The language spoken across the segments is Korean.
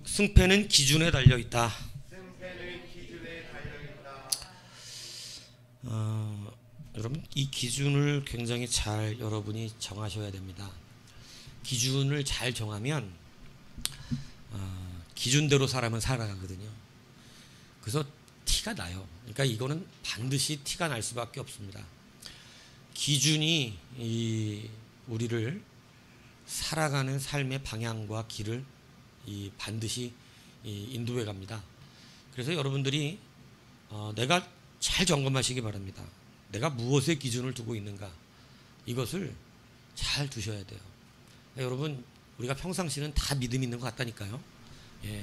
승패는 기준에 달려 있다. 여러분 이 기준을 굉장히 잘 여러분이 정하셔야 됩니다. 기준을 잘 정하면 기준대로 사람은 살아가거든요. 그래서 티가 나요. 그러니까 이거는 반드시 티가 날 수밖에 없습니다. 기준이 우리를 살아가는 삶의 방향과 길을 반드시 인도해 갑니다. 그래서 여러분들이 내가 잘 점검하시기 바랍니다. 내가 무엇에 기준을 두고 있는가, 이것을 잘 두셔야 돼요. 여러분 우리가 평상시는 다 믿음이 있는 것 같다니까요.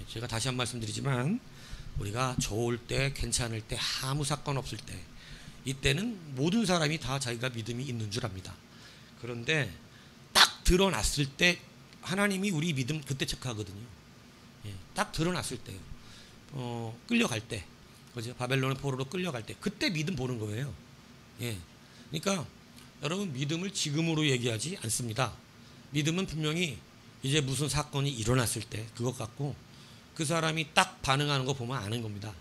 제가 다시 한 말씀 드리지만 우리가 좋을 때, 괜찮을 때, 아무 사건 없을 때, 이때는 모든 사람이 다 자기가 믿음이 있는 줄 압니다. 그런데 딱 드러났을 때 하나님이 우리 믿음 그때 체크하거든요. 딱 드러났을 때요. 끌려갈 때, 그죠? 바벨론의 포로로 끌려갈 때, 그때 믿음 보는 거예요. 그러니까 여러분 믿음을 지금으로 얘기하지 않습니다. 믿음은 분명히 이제 무슨 사건이 일어났을 때 그것 갖고 그 사람이 딱 반응하는 거 보면 아는 겁니다.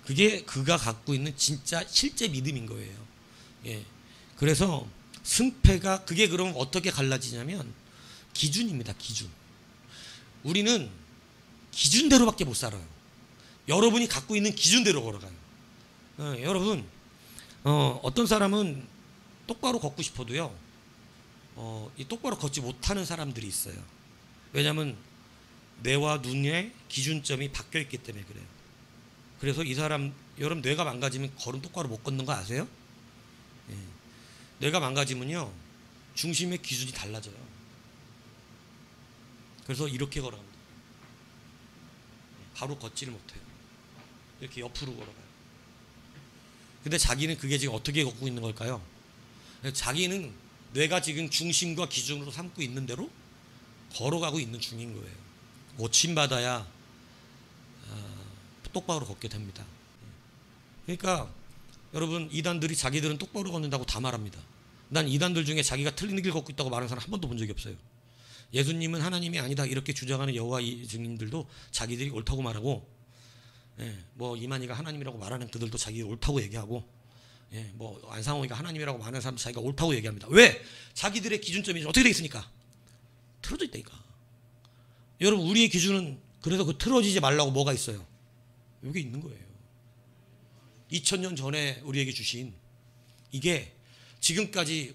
그게 그가 갖고 있는 진짜 실제 믿음인 거예요. 그래서 승패가 그게 그럼 어떻게 갈라지냐면 기준입니다. 기준. 우리는 기준대로밖에 못 살아요. 여러분이 갖고 있는 기준대로 걸어가요. 여러분 어떤 사람은 똑바로 걷고 싶어도요, 이 똑바로 걷지 못하는 사람들이 있어요. 왜냐하면 뇌와 눈의 기준점이 바뀌어 있기 때문에 그래요. 그래서 이 사람, 여러분 뇌가 망가지면 걸음 똑바로 못 걷는 거 아세요? 뇌가 망가지면요 중심의 기준이 달라져요. 그래서 이렇게 걸어갑니다. 바로 걷지를 못해요. 이렇게 옆으로 걸어가요. 근데 자기는 그게 지금 어떻게 걷고 있는 걸까요? 자기는 뇌가 지금 중심과 기준으로 삼고 있는 대로 걸어가고 있는 중인 거예요. 고침받아야 똑바로 걷게 됩니다. 그러니까 여러분 이단들이 자기들은 똑바로 걷는다고 다 말합니다. 난 이단들 중에 자기가 틀린 길 걷고 있다고 말하는 사람 한 번도 본 적이 없어요. 예수님은 하나님이 아니다 이렇게 주장하는 여호와 증인들도 자기들이 옳다고 말하고, 뭐 이만희가 하나님이라고 말하는 그들도 자기 옳다고 얘기하고, 뭐 안상홍이가 하나님이라고 말하는 사람도 자기가 옳다고 얘기합니다. 왜? 자기들의 기준점이 어떻게 되어 있으니까? 틀어져 있다니까. 여러분 우리의 기준은 그래서 그 틀어지지 말라고 뭐가 있어요? 여기 있는 거예요. 2000년 전에 우리에게 주신 이게 지금까지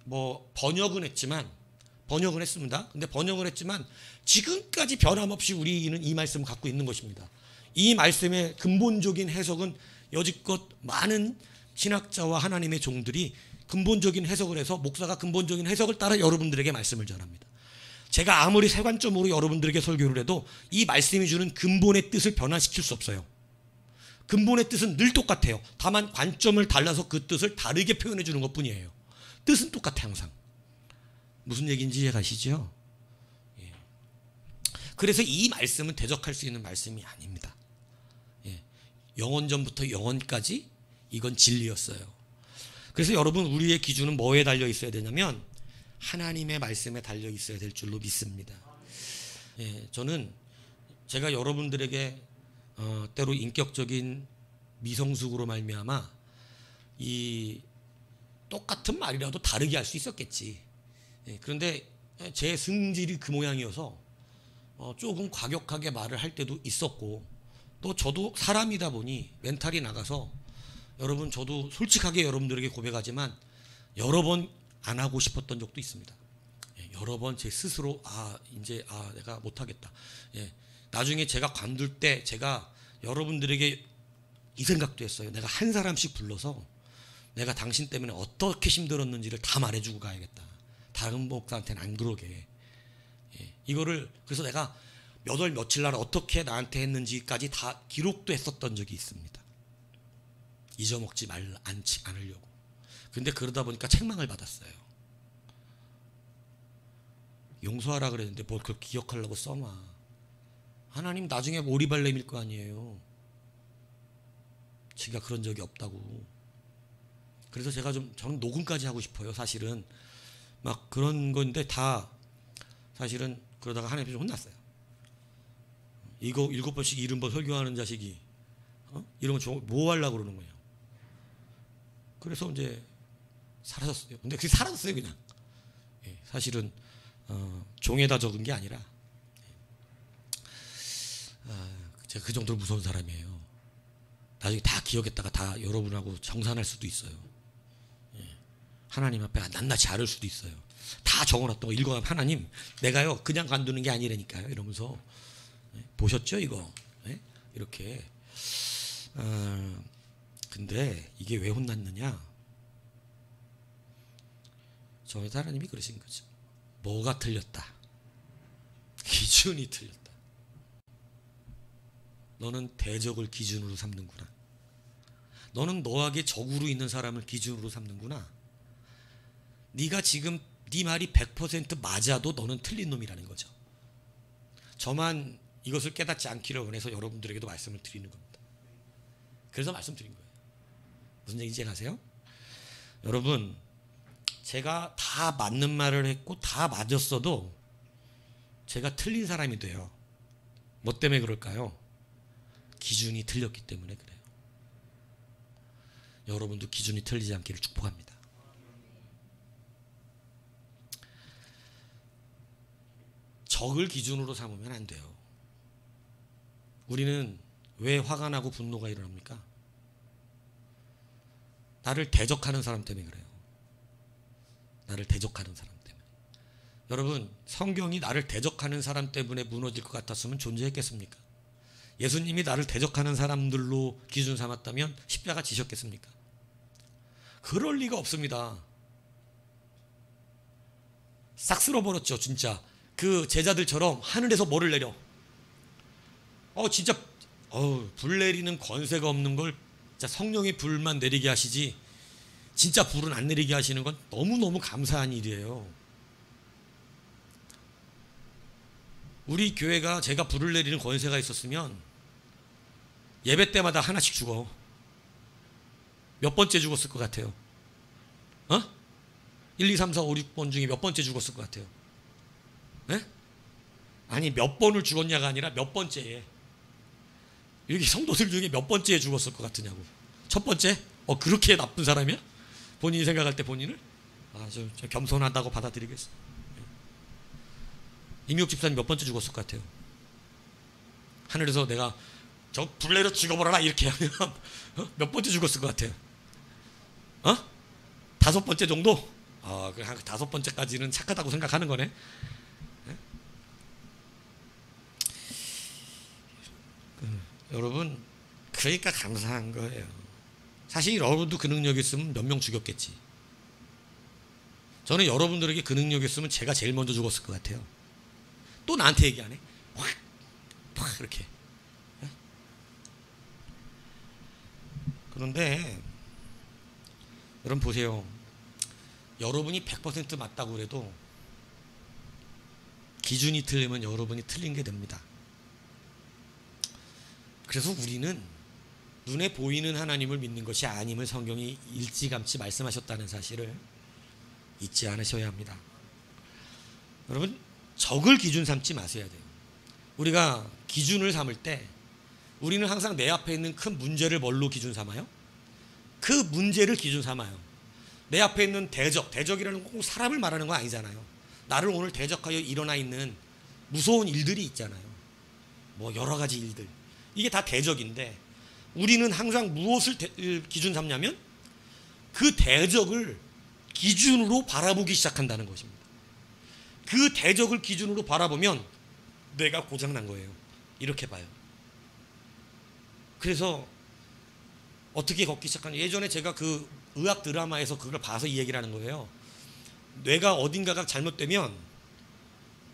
뭐 번역은 했습니다. 근데 번역을 했지만 지금까지 변함없이 우리는 이 말씀을 갖고 있는 것입니다. 이 말씀의 근본적인 해석은 여지껏 많은 신학자와 하나님의 종들이 근본적인 해석을 해서 목사가 근본적인 해석을 따라 여러분들에게 말씀을 전합니다. 제가 아무리 세 관점으로 여러분들에게 설교를 해도 이 말씀이 주는 근본의 뜻을 변화시킬 수 없어요. 근본의 뜻은 늘 똑같아요. 다만 관점을 달라서 그 뜻을 다르게 표현해 주는 것뿐이에요. 뜻은 똑같아요. 항상. 무슨 얘기인지 이해가시죠? 그래서 이 말씀은 대적할 수 있는 말씀이 아닙니다. 영원전부터 영원까지 이건 진리였어요. 그래서 여러분 우리의 기준은 뭐에 달려 있어야 되냐면 하나님의 말씀에 달려 있어야 될 줄로 믿습니다. 저는 제가 여러분들에게 때로 인격적인 미성숙으로 말미암아 이 똑같은 말이라도 다르게 할 수 있었겠지. 그런데 제 성질이 그 모양이어서 조금 과격하게 말을 할 때도 있었고, 또 저도 사람이다 보니 멘탈이 나가서 여러분 저도 솔직하게 여러분들에게 고백하지만 여러 번 안 하고 싶었던 적도 있습니다. 여러 번 제 스스로 이제 내가 못하겠다. 나중에 제가 관둘 때 제가 여러분들에게 이 생각도 했어요. 내가 한 사람씩 불러서 내가 당신 때문에 어떻게 힘들었는지를 다 말해주고 가야겠다. 다른 목사한테는 안 그러게. 이거를 그래서 내가 몇 월 며칠 날 어떻게 나한테 했는지까지 다 기록도 했었던 적이 있습니다. 잊어먹지 않으려고. 근데 그러다 보니까 책망을 받았어요. 용서하라 그랬는데 뭘 그걸 기억하려고 써놔. 하나님 나중에 오리발렘일 거 아니에요. 지가 그런 적이 없다고. 그래서 제가 저는 녹음까지 하고 싶어요. 사실은 막 그런 건데 다 사실은 그러다가 하나님께서 혼났어요. 이거 7번씩 70번 설교하는 자식이 이런 거 뭐 하려고 그러는 거예요. 그래서 이제 사라졌어요. 근데 그게 사라졌어요 그냥. 사실은 종에다 적은 게 아니라 제가 그 정도로 무서운 사람이에요. 나중에 다 기억했다가 다 여러분하고 정산할 수도 있어요. 하나님 앞에 낱낱이 아를 수도 있어요. 다 적어놨던 거 읽어가면 하나님 내가요 그냥 관두는 게 아니라니까요 이러면서 보셨죠 이거 이렇게. 근데 이게 왜 혼났느냐? 저희 하나님이 그러신 거죠. 뭐가 틀렸다? 기준이 틀렸다. 너는 대적을 기준으로 삼는구나. 너는 너에게 적으로 있는 사람을 기준으로 삼는구나. 네가 지금 네 말이 100% 맞아도 너는 틀린 놈이라는 거죠. 저만 이것을 깨닫지 않기를 원해서 여러분들에게도 말씀을 드리는 겁니다. 그래서 말씀드린 거예요. 무슨 얘기인지 아세요? 여러분, 제가 다 맞는 말을 했고 다 맞았어도 제가 틀린 사람이 돼요. 뭐 때문에 그럴까요? 기준이 틀렸기 때문에 그래요. 여러분도 기준이 틀리지 않기를 축복합니다. 적을 기준으로 삼으면 안 돼요. 우리는 왜 화가 나고 분노가 일어납니까? 나를 대적하는 사람 때문에 그래요. 나를 대적하는 사람 때문에. 여러분, 성경이 나를 대적하는 사람 때문에 무너질 것 같았으면 존재했겠습니까? 예수님이 나를 대적하는 사람들로 기준 삼았다면 십자가 지셨겠습니까? 그럴 리가 없습니다. 싹 쓸어버렸죠 진짜. 그 제자들처럼 하늘에서 뭐를 내려. 진짜 불 내리는 권세가 없는 걸 진짜 성령의 불만 내리게 하시지 진짜 불은 안 내리게 하시는 건 너무너무 감사한 일이에요. 우리 교회가 제가 불을 내리는 권세가 있었으면 예배 때마다 하나씩 죽어. 몇 번째 죽었을 것 같아요? 1, 2, 3, 4, 5, 6번 중에 몇 번째 죽었을 것 같아요? 네? 아니 몇 번을 죽었냐가 아니라 몇 번째에. 여기 성도들 중에 몇 번째에 죽었을 것 같으냐고. 첫 번째? 그렇게 나쁜 사람이야? 본인이 생각할 때 본인을? 저 겸손하다고 받아들이겠어. 임육 집사님 몇 번째 죽었을 것 같아요? 하늘에서 내가 저 불 내려 죽어버려라 이렇게 하면 몇 번째 죽었을 것 같아요? 5번째 정도? 한 5번째까지는 착하다고 생각하는 거네. 여러분, 그러니까 감사한 거예요. 사실 여러분도 그 능력이 있으면 몇 명 죽였겠지. 저는 여러분들에게 그 능력이 있으면 제가 제일 먼저 죽었을 것 같아요. 또 나한테 얘기하네. 확 이렇게. 그런데 여러분 보세요. 여러분이 100% 맞다고 그래도 기준이 틀리면 여러분이 틀린 게 됩니다. 그래서 우리는 눈에 보이는 하나님을 믿는 것이 아님을 성경이 일찌감치 말씀하셨다는 사실을 잊지 않으셔야 합니다. 여러분, 적을 기준 삼지 마셔야 돼요. 우리가 기준을 삼을 때 우리는 항상 내 앞에 있는 큰 문제를 뭘로 기준 삼아요? 그 문제를 기준 삼아요. 내 앞에 있는 대적이라는 건 꼭 사람을 말하는 거 아니잖아요. 나를 오늘 대적하여 일어나 있는 무서운 일들이 있잖아요. 뭐 여러 가지 일들. 이게 다 대적인데 우리는 항상 무엇을 기준 삼냐면 그 대적을 기준으로 바라보기 시작한다는 것입니다. 그 대적을 기준으로 바라보면 뇌가 고장난 거예요. 이렇게 봐요. 그래서 어떻게 걷기 시작하냐. 예전에 제가 그 의학 드라마에서 그걸 봐서 이 얘기를 하는 거예요. 뇌가 어딘가가 잘못되면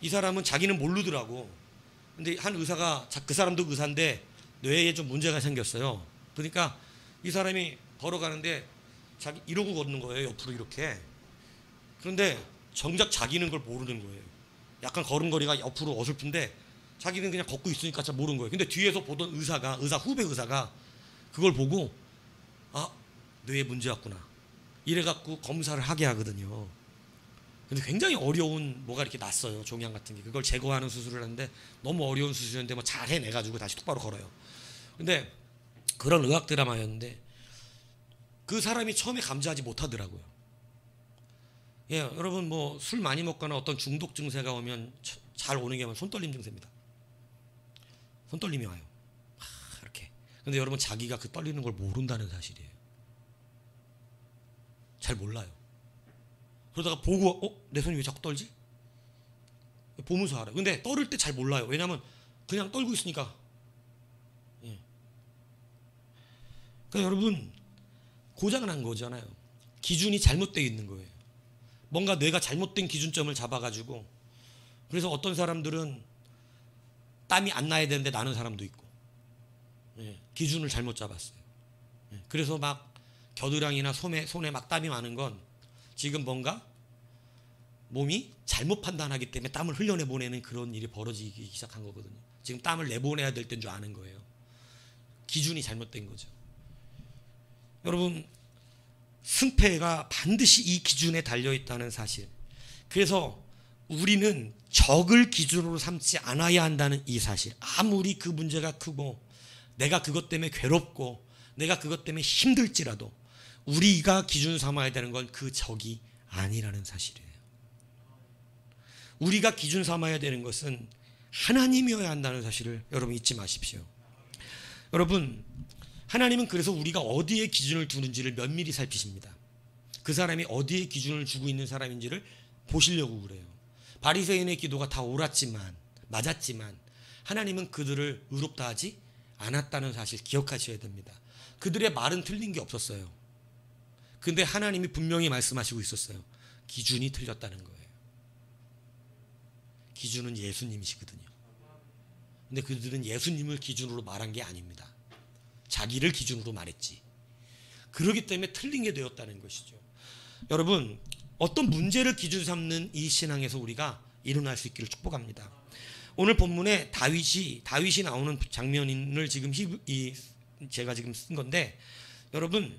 이 사람은 자기는 모르더라고. 근데 한 의사가, 그 사람도 의사인데 뇌에 좀 문제가 생겼어요. 그러니까 이 사람이 걸어가는데 자기 이러고 걷는 거예요. 옆으로 이렇게. 그런데 정작 자기는 그걸 모르는 거예요. 약간 걸음걸이가 옆으로 어설픈데 자기는 그냥 걷고 있으니까 잘 모르는 거예요. 근데 뒤에서 보던 후배 의사가 그걸 보고 뇌에 문제 왔구나. 이래갖고 검사를 하게 하거든요. 근데 굉장히 어려운 뭐가 이렇게 났어요. 종양 같은 게. 그걸 제거하는 수술을 하는데 너무 어려운 수술이었는데 뭐 잘 해내가지고 다시 똑바로 걸어요. 근데 그런 의학 드라마였는데 그 사람이 처음에 감지하지 못하더라고요. 예, 여러분 뭐 술 많이 먹거나 어떤 중독 증세가 오면 잘 오는 게 손떨림 증세입니다. 손떨림이 와요. 이렇게. 근데 여러분 자기가 그 떨리는 걸 모른다는 사실이에요. 잘 몰라요. 그러다가 보고 내 손이 왜 자꾸 떨지? 보면서 알아요. 근데 떨을 때 잘 몰라요. 왜냐하면 그냥 떨고 있으니까. 예. 그러니까 여러분 고장난 거잖아요. 기준이 잘못되어 있는 거예요. 뭔가 뇌가 잘못된 기준점을 잡아가지고 그래서 어떤 사람들은 땀이 안 나야 되는데 나는 사람도 있고 예. 기준을 잘못 잡았어요. 예. 그래서 막 겨드랑이나 손에 막 땀이 많은 건 지금 뭔가 몸이 잘못 판단하기 때문에 땀을 흘려내보내는 그런 일이 벌어지기 시작한 거거든요. 지금 땀을 내보내야 될 때인 줄 아는 거예요. 기준이 잘못된 거죠. 여러분 승패가 반드시 이 기준에 달려있다는 사실. 그래서 우리는 적을 기준으로 삼지 않아야 한다는 이 사실. 아무리 그 문제가 크고 내가 그것 때문에 괴롭고 내가 그것 때문에 힘들지라도 우리가 기준 삼아야 되는 건 그 적이 아니라는 사실이에요. 우리가 기준 삼아야 되는 것은 하나님이어야 한다는 사실을 여러분 잊지 마십시오. 여러분 하나님은 그래서 우리가 어디에 기준을 두는지를 면밀히 살피십니다. 그 사람이 어디에 기준을 주고 있는 사람인지를 보시려고 그래요. 바리새인의 기도가 다 옳았지만 맞았지만 하나님은 그들을 의롭다 하지 않았다는 사실 기억하셔야 됩니다. 그들의 말은 틀린 게 없었어요. 근데 하나님이 분명히 말씀하시고 있었어요. 기준이 틀렸다는 거예요. 기준은 예수님이시거든요. 근데 그들은 예수님을 기준으로 말한 게 아닙니다. 자기를 기준으로 말했지. 그렇기 때문에 틀린 게 되었다는 것이죠. 여러분 어떤 문제를 기준 삼는 이 신앙에서 우리가 일어날 수 있기를 축복합니다. 오늘 본문에 다윗이 나오는 장면을 지금 제가 지금 쓴 건데 여러분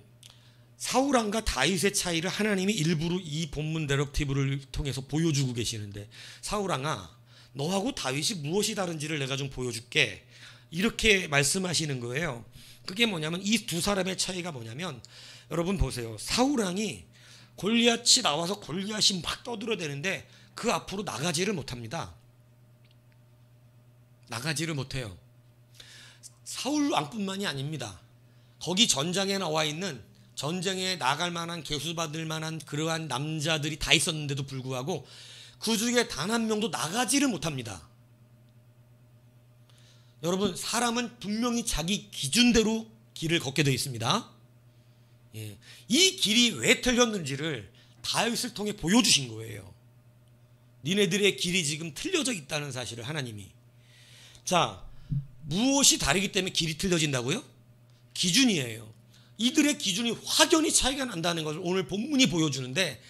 사울왕과 다윗의 차이를 하나님이 일부러 이 본문 내러티브를 통해서 보여주고 계시는데 사울왕아 너하고 다윗이 무엇이 다른지를 내가 좀 보여줄게 이렇게 말씀하시는 거예요. 그게 뭐냐면 이 두 사람의 차이가 뭐냐면 여러분 보세요. 사울왕이 골리앗이 나와서 골리앗이 막 떠들어대는데 그 앞으로 나가지를 못합니다. 나가지를 못해요. 사울왕뿐만이 아닙니다. 거기 전장에 나와 있는 전쟁에 나갈 만한 계수받을 만한 그러한 남자들이 다 있었는데도 불구하고 그 중에 단 한 명도 나가지를 못합니다. 여러분 사람은 분명히 자기 기준대로 길을 걷게 되어 있습니다. 예. 이 길이 왜 틀렸는지를 다윗을 통해 보여주신 거예요. 니네들의 길이 지금 틀려져 있다는 사실을 하나님이. 자, 무엇이 다르기 때문에 길이 틀려진다고요? 기준이에요. 이들의 기준이 확연히 차이가 난다는 것을 오늘 본문이 보여주는데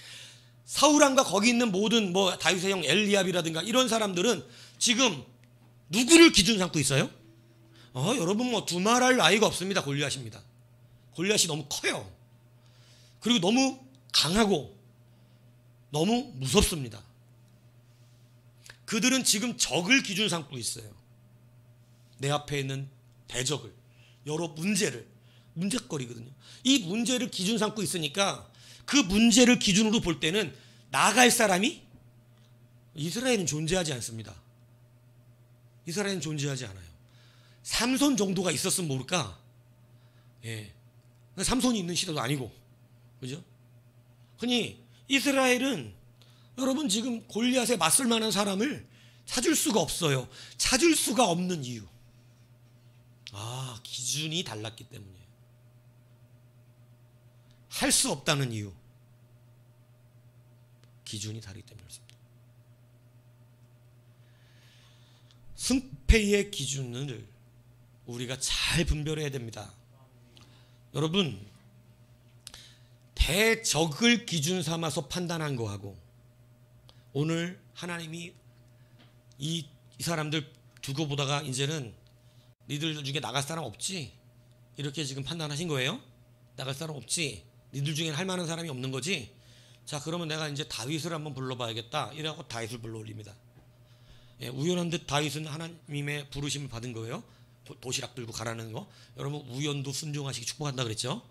사울왕과 거기 있는 모든 다윗의 형 엘리압이라든가 이런 사람들은 지금 누구를 기준 삼고 있어요? 여러분 두말할 나이가 없습니다. 골리앗입니다. 골리앗이 너무 커요. 그리고 너무 강하고 너무 무섭습니다. 그들은 지금 적을 기준 삼고 있어요. 내 앞에 있는 대적을, 여러 문제거리거든요. 이 문제를 기준 삼고 있으니까 그 문제를 기준으로 볼 때는 나갈 사람이 이스라엘은 존재하지 않습니다. 이스라엘은 존재하지 않아요. 삼손 정도가 있었으면 모를까? 예. 삼손이 있는 시대도 아니고, 그죠? 그니 이스라엘은 여러분 지금 골리앗에 맞설 만한 사람을 찾을 수가 없어요. 찾을 수가 없는 이유. 기준이 달랐기 때문이에요. 할 수 없다는 이유. 기준이 다르기 때문에 그렇습니다. 승패의 기준을 우리가 잘 분별해야 됩니다. 여러분 대적을 기준 삼아서 판단한 거하고 오늘 하나님이 이 사람들 두고 보다가 이제는 니들 중에 나갈 사람 없지? 이렇게 지금 판단하신 거예요? 나갈 사람 없지? 니들 중에 할 만한 사람이 없는 거지? 자, 그러면 내가 이제 다윗을 한번 불러봐야겠다 이라고 다윗을 불러올립니다. 예, 우연한 듯 다윗은 하나님의 부르심을 받은 거예요. 도시락 들고 가라는 거. 여러분, 우연도 순종하시기 축복한다 그랬죠?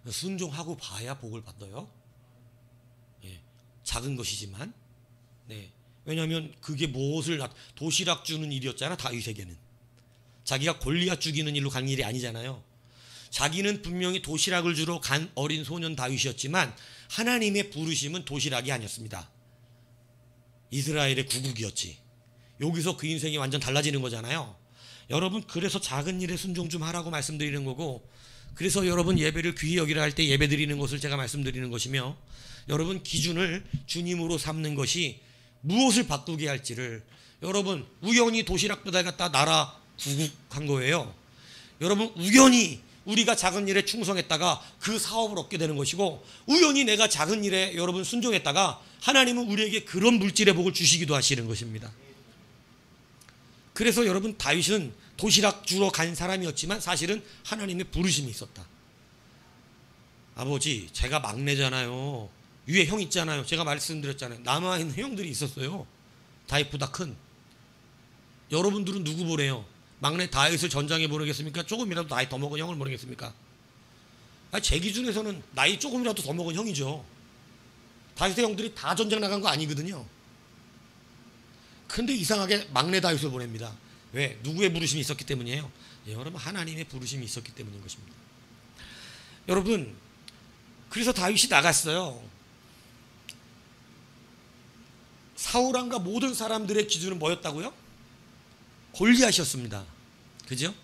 순종하고 봐야 복을 받아요. 예, 작은 것이지만. 네. 왜냐하면 그게 무엇을 도시락 주는 일이었잖아. 다윗에게는 자기가 골리앗 죽이는 일로 간 일이 아니잖아요. 자기는 분명히 도시락을 주러 간 어린 소년 다윗이었지만 하나님의 부르심은 도시락이 아니었습니다. 이스라엘의 구국이었지. 여기서 그 인생이 완전 달라지는 거잖아요. 여러분, 그래서 작은 일에 순종 좀 하라고 말씀드리는 거고, 그래서 여러분 예배를 귀히 여기라 할 때 예배 드리는 것을 제가 말씀드리는 것이며, 여러분 기준을 주님으로 삼는 것이 무엇을 바꾸게 할지를, 여러분 우연히 도시락 배달갔다 나라 구국한 거예요. 여러분, 우연히 우리가 작은 일에 충성했다가 그 사업을 얻게 되는 것이고, 우연히 내가 작은 일에 여러분 순종했다가 하나님은 우리에게 그런 물질의 복을 주시기도 하시는 것입니다. 그래서 여러분, 다윗은 도시락 주러 간 사람이었지만 사실은 하나님의 부르심이 있었다. 아버지, 제가 막내잖아요. 위에 형 있잖아요. 제가 말씀드렸잖아요. 남아있는 형들이 있었어요. 다윗보다 큰. 여러분들은 누구 보래요? 막내 다윗을 전장에 보내겠습니까? 조금이라도 나이 더 먹은 형을 보내겠습니까? 제 기준에서는 나이 조금이라도 더 먹은 형이죠. 다윗의 형들이 다 전장 나간 거 아니거든요. 근데 이상하게 막내 다윗을 보냅니다. 왜? 누구의 부르심이 있었기 때문이에요? 예, 여러분, 하나님의 부르심이 있었기 때문인 것입니다. 여러분, 그래서 다윗이 나갔어요. 사울 왕과 모든 사람들의 기준은 뭐였다고요? 골리앗이었습니다. 그죠?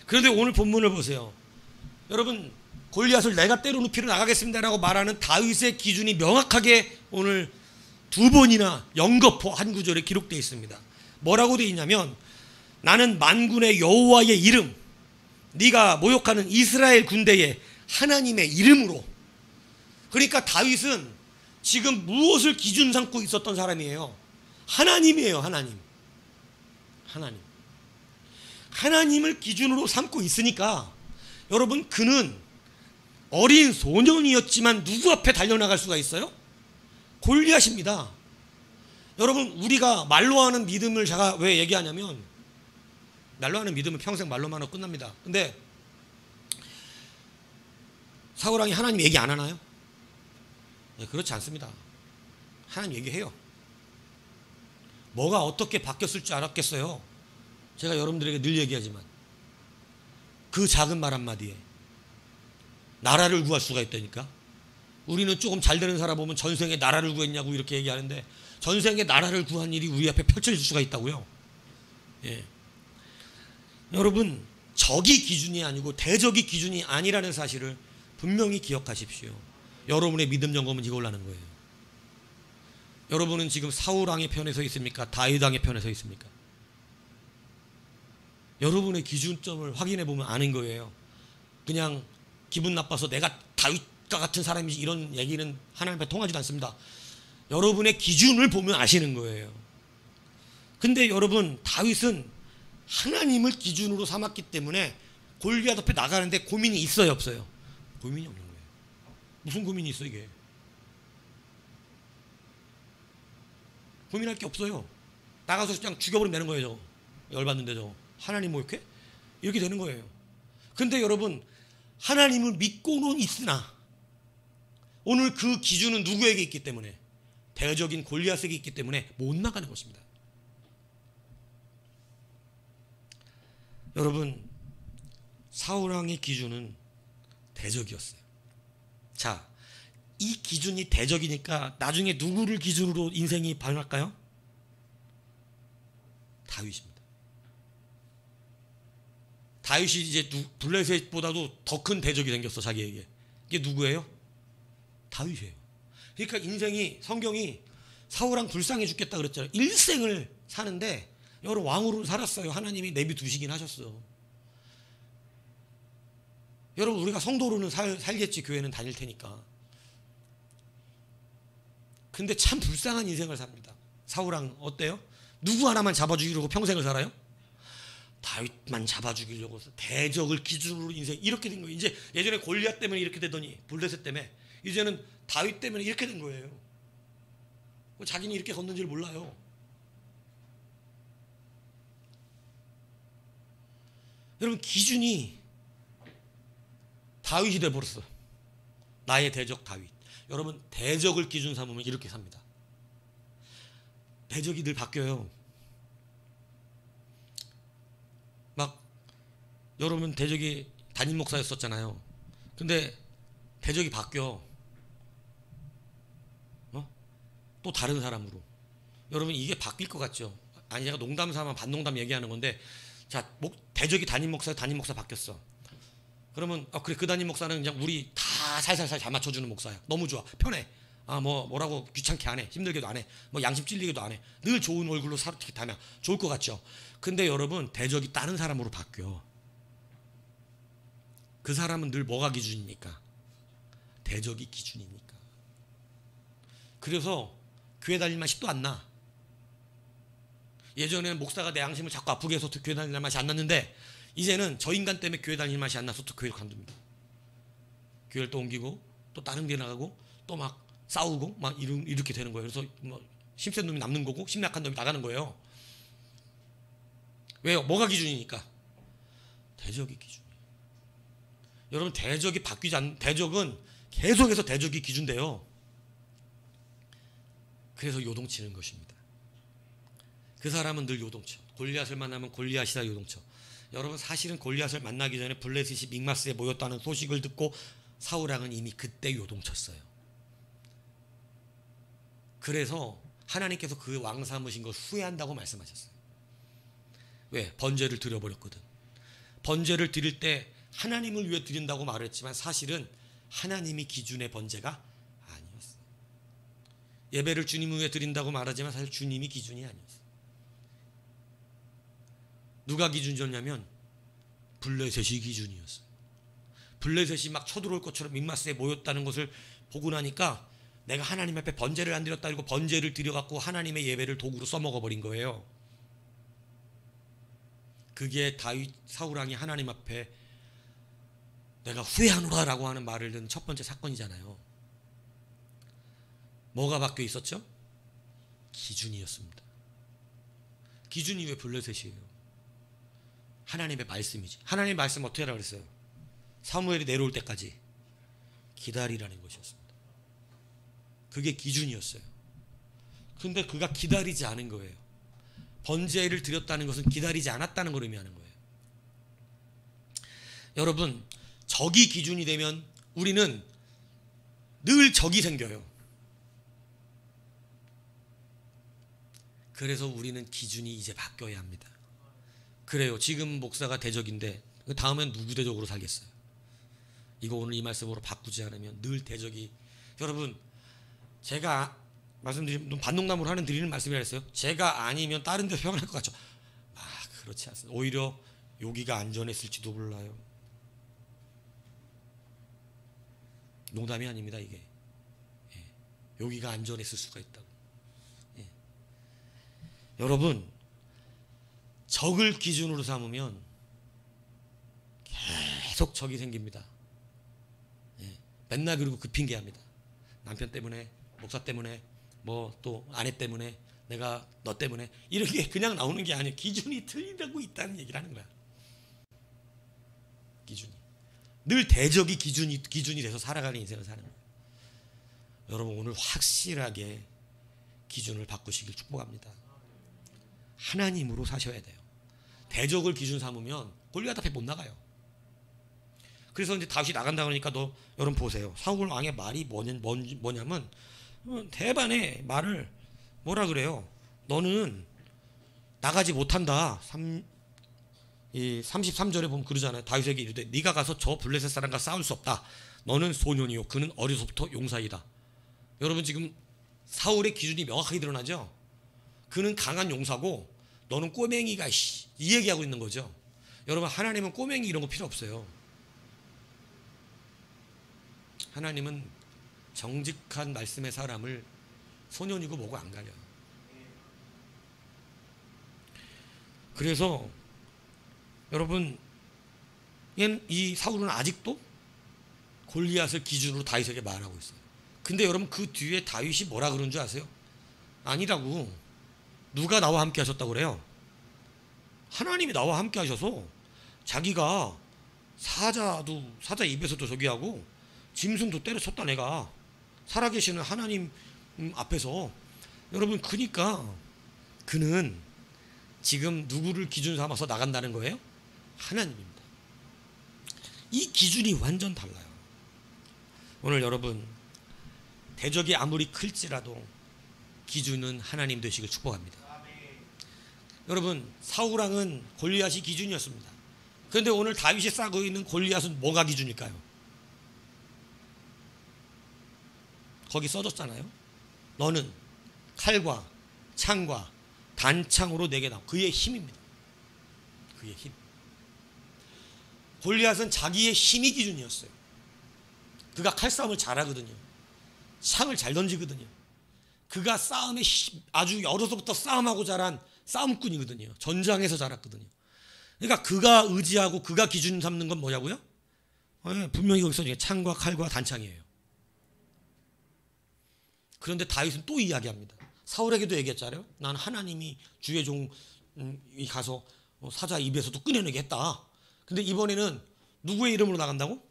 그런데 오늘 본문을 보세요. 여러분, 골리앗을 내가 때로 눕히러 나가겠습니다라고 말하는 다윗의 기준이 명확하게 오늘 두 번이나 연거푸 한 구절에 기록되어 있습니다. 뭐라고 되어 있냐면, 나는 만군의 여호와의 이름, 네가 모욕하는 이스라엘 군대의 하나님의 이름으로. 그러니까 다윗은 지금 무엇을 기준 삼고 있었던 사람이에요? 하나님이에요. 하나님을 기준으로 삼고 있으니까 여러분, 그는 어린 소년이었지만 누구 앞에 달려나갈 수가 있어요? 골리앗입니다. 여러분, 우리가 말로 하는 믿음을 제가 왜 얘기하냐면, 말로 하는 믿음은 평생 말로만 하고 끝납니다. 근데 사울 왕이 하나님 얘기 안 하나요? 네, 그렇지 않습니다. 하나님 얘기해요. 뭐가 어떻게 바뀌었을 줄 알았겠어요? 제가 여러분들에게 늘 얘기하지만 그 작은 말 한마디에 나라를 구할 수가 있다니까. 우리는 조금 잘 되는 사람 보면 전생에 나라를 구했냐고 이렇게 얘기하는데, 전생에 나라를 구한 일이 우리 앞에 펼쳐질 수가 있다고요. 예. 여러분, 적이 기준이 아니고 대적이 기준이 아니라는 사실을 분명히 기억하십시오. 여러분의 믿음 점검은 이걸로 하는 거예요. 여러분은 지금 사울 왕의 편에 서 있습니까? 다윗 왕의 편에 서 있습니까? 여러분의 기준점을 확인해 보면 아는 거예요. 그냥 기분 나빠서 내가 다윗과 같은 사람이지 이런 얘기는 하나님 앞에 통하지도 않습니다. 여러분의 기준을 보면 아시는 거예요. 근데 여러분, 다윗은 하나님을 기준으로 삼았기 때문에 골리앗 앞에 나가는데 고민이 있어요, 없어요? 고민이 없는 거예요. 무슨 고민이 있어 이게? 고민할 게 없어요. 나가서 그냥 죽여버리면 되는 거예요. 저거. 열받는데 저거. 하나님 모욕해? 이렇게 되는 거예요. 근데 여러분, 하나님을 믿고는 있으나 오늘 그 기준은 누구에게 있기 때문에? 대적인 골리앗에게 있기 때문에 못 나가는 것입니다. 여러분, 사울 왕의 기준은 대적이었어요. 자, 이 기준이 대적이니까 나중에 누구를 기준으로 인생이 변할까요? 다윗입니다. 다윗이 이제 블레셋보다도 더 큰 대적이 생겼어, 자기에게. 이게 누구예요? 다윗이에요. 그러니까 인생이, 성경이 사울 왕 불쌍해 죽겠다 그랬잖아요. 일생을 사는데 여러 왕으로 살았어요. 하나님이 내비두시긴 하셨어. 여러분, 우리가 성도로는 살겠지. 교회는 다닐 테니까. 근데 참 불쌍한 인생을 삽니다. 사울 왕 어때요? 누구 하나만 잡아주기려고 평생을 살아요? 다윗만 잡아주기려고 대적을 기준으로 인생 이렇게 된 거예요. 이제 예전에 골리앗 때문에 이렇게 되더니 블레셋 때문에 이제는 다윗 때문에 이렇게 된 거예요. 자기는 이렇게 걷는지를 몰라요. 여러분, 기준이 다윗이 돼버렸어. 나의 대적 다윗. 여러분, 대적을 기준 삼으면 이렇게 삽니다. 대적이 늘 바뀌어요. 막 여러분, 대적이 담임 목사였었잖아요. 근데 대적이 바뀌어. 또 다른 사람으로. 여러분, 이게 바뀔 것 같죠? 아니, 제가 농담 삼아 반농담 얘기하는 건데, 자, 대적이 담임 목사 바뀌었어. 그러면 그래, 그 담임 목사는 그냥 우리 다 살살살 잘 맞춰주는 목사야. 너무 좋아, 편해. 뭐라고 귀찮게 안 해, 힘들게도 안 해, 뭐 양심 찔리게도 안 해. 늘 좋은 얼굴로 사르게 다면 좋을 것 같죠? 근데 여러분, 대적이 다른 사람으로 바뀌어. 그 사람은 늘 뭐가 기준입니까? 대적이 기준이니까. 그래서 교회 다닐 맛이 또 안 나. 예전에는 목사가 내 양심을 자꾸 아프게 해서 교회 다닐 맛이 안 났는데, 이제는 저 인간 때문에 교회 다닐 맛이 안 나서 또 교회를 관둡니다. 교회를 또 옮기고 또 다른 데 나가고 또 막 싸우고 막 이렇게 되는 거예요. 그래서 뭐 힘센 놈이 남는 거고 심약한 놈이 나가는 거예요. 왜요? 뭐가 기준이니까? 대적이 기준이에요. 여러분, 대적이 바뀌지 않는, 대적은 계속해서 대적이 기준돼요. 그래서 요동치는 것입니다. 그 사람은 늘 요동쳐. 골리앗을 만나면 골리앗이다 요동쳐. 여러분, 사실은 골리앗을 만나기 전에 블레셋이 믹마스에 모였다는 소식을 듣고 사울왕은 이미 그때 요동쳤어요. 그래서 하나님께서 그 왕 삼으신 걸 후회한다고 말씀하셨어요. 왜? 번제를 드려버렸거든. 번제를 드릴 때 하나님을 위해 드린다고 말했지만 사실은 하나님이 기준의 번제가 아니었어요. 예배를 주님 위해 드린다고 말하지만 사실 주님이 기준이 아니었어요. 누가 기준이었냐면 블레셋이 기준이었어요. 블레셋이 막 쳐들어올 것처럼 믹마스에 모였다는 것을 보고 나니까 내가 하나님 앞에 번제를 안 드렸다 그리고 번제를 드려갖고 하나님의 예배를 도구로 써먹어버린 거예요. 그게 다윗 사울왕이 하나님 앞에 내가 후회하노라 라고 하는 말을 듣는 첫 번째 사건이잖아요. 뭐가 바뀌어 있었죠? 기준이었습니다. 기준이 왜 블레셋이에요? 하나님의 말씀이지. 하나님의 말씀 어떻게 하라고 그랬어요? 사무엘이 내려올 때까지 기다리라는 것이었습니다. 그게 기준이었어요. 근데 그가 기다리지 않은 거예요. 번제를 드렸다는 것은 기다리지 않았다는 걸 의미하는 거예요. 여러분, 적이 기준이 되면 우리는 늘 적이 생겨요. 그래서 우리는 기준이 이제 바뀌어야 합니다. 그래요. 지금 목사가 대적인데 다음엔 누구 대적으로 살겠어요? 이거 오늘 이 말씀으로 바꾸지 않으면 늘 대적이. 여러분, 제가 말씀드린 반농담으로 드리는 말씀이라 했어요. 제가 아니면 다른 데 평안할 것 같죠? 그렇지 않습니다. 오히려 여기가 안전했을지도 몰라요. 농담이 아닙니다. 이게 여기가 안전했을 수가 있다고. 여러분, 적을 기준으로 삼으면 계속 적이 생깁니다. 맨날 그리고 그 핑계합니다. 남편 때문에, 목사 때문에, 뭐 또 아내 때문에, 내가 너 때문에, 이렇게 그냥 나오는 게 아니에요. 기준이 틀리다고 있다는 얘기를 하는 거야. 기준이 늘 대적이 기준이 돼서 살아가는 인생을 사는 거예요. 여러분, 오늘 확실하게 기준을 바꾸시길 축복합니다. 하나님으로 사셔야 돼요. 대적을 기준 삼으면 골리앗 앞에 못 나가요. 그래서 이제 다윗이 나간다 그러니까 여러분 보세요. 사울 왕의 말이 뭐냐면 대반의 말을 뭐라 그래요? 너는 나가지 못한다. 33절에 보면 그러잖아요. 다윗에게 이르되 네가 가서 저 블레셋 사람과 싸울 수 없다. 너는 소년이요 그는 어려서부터 용사이다. 여러분, 지금 사울의 기준이 명확하게 드러나죠? 그는 강한 용사고 너는 꼬맹이가 이 얘기하고 있는 거죠. 여러분, 하나님은 꼬맹이 이런 거 필요 없어요. 하나님은 정직한 말씀의 사람을 소년이고 뭐고 안 가려요. 그래서 여러분, 이 사울은 아직도 골리앗을 기준으로 다윗에게 말하고 있어요. 근데 여러분 그 뒤에 다윗이 뭐라 그런 줄 아세요? 아니라고. 누가 나와 함께 하셨다고 그래요? 하나님이 나와 함께 하셔서 자기가 사자 입에서도 저기 하고 짐승도 때려쳤다. 내가 살아계시는 하나님 앞에서. 여러분 그러니까 그는 지금 누구를 기준 삼아서 나간다는 거예요? 하나님입니다. 이 기준이 완전 달라요. 오늘 여러분 대적이 아무리 클지라도 기준은 하나님 되시길 축복합니다. 여러분 사울왕은 골리앗이 기준이었습니다. 그런데 오늘 다윗이 싸고 있는 골리앗은 뭐가 기준일까요? 거기 써졌잖아요. 너는 칼과 창과 단창으로 내게 나오. 그의 힘입니다. 그의 힘. 골리앗은 자기의 힘이 기준이었어요. 그가 칼싸움을 잘하거든요. 창을 잘 던지거든요. 그가 싸움에 아주 어려서부터 싸움하고 자란 싸움꾼이거든요. 전장에서 자랐거든요. 그러니까 그가 의지하고 그가 기준 삼는 건 뭐냐고요? 분명히 여기서 창과 칼과 단창이에요. 그런데 다윗은 또 이야기합니다. 사울에게도 얘기했잖아요. 난 하나님이 주의 종이 가서 사자 입에서도 꺼내내게 했다. 근데 이번에는 누구의 이름으로 나간다고?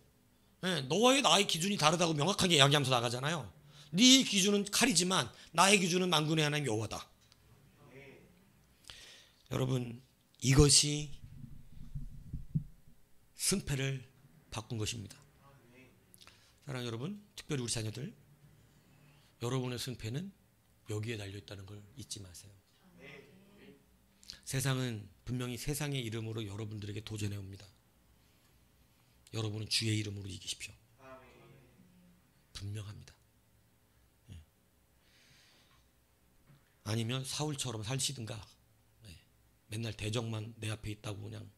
너와의 나의 기준이 다르다고 명확하게 이야기하면서 나가잖아요. 네 기준은 칼이지만 나의 기준은 만군의 하나님 여호와다. 여러분 이것이 승패를 바꾼 것입니다. 사랑하는 여러분, 특별히 우리 자녀들, 여러분의 승패는 여기에 달려있다는 걸 잊지 마세요. 세상은 분명히 세상의 이름으로 여러분들에게 도전해 옵니다. 여러분은 주의 이름으로 이기십시오. 분명합니다. 아니면 사울처럼 살시든가, 맨날 대적만 내 앞에 있다고 그냥